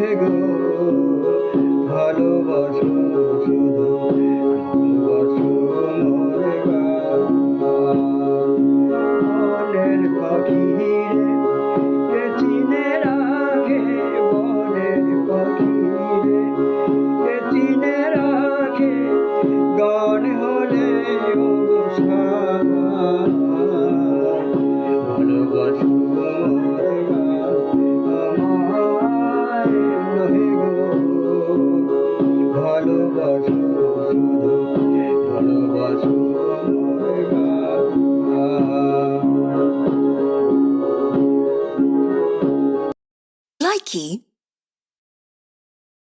নহে গো ভালোবাসো শুধু ভালোবাসো মোরে গান মনের পাখি রে কে চিনে রাখে বনের পাখি রে কে চিনে রাখে গান হলে অনুসার ভালোবাসো মোরে গান আমায় নহে গো ভালোবাসো শুধু ভালোবাসো মোরে গান Likey